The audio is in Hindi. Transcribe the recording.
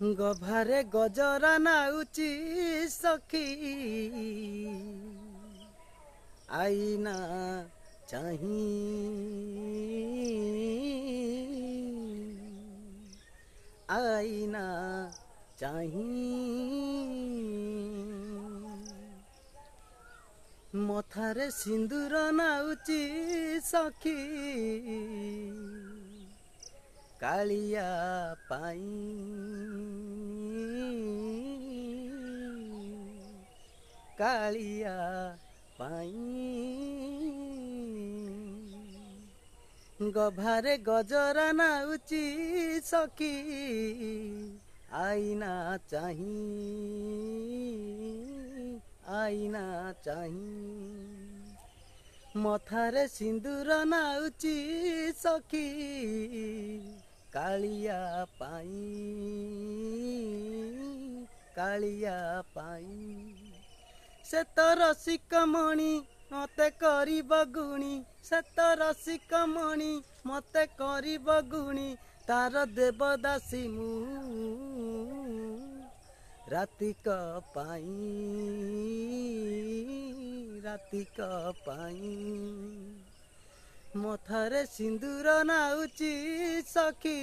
गभारे गजरा नाउची सखी आईना चाही आईना चाही मथारे सिंदूर नाउची सखी कालिया पाई कालिया पाई गभारे गजरा नाउची सखी आईना चाही आईना चाही मथारे सिंदूर नाउची सखी कालिया पाई कालिया पाई से तो रसिक मणि मते करी बगुणी से तो रसिक मणि मते करी बगुणी तार देवदासी मु रातिक पाई रातिक पाई मथारे सिंदूर नाउची सखी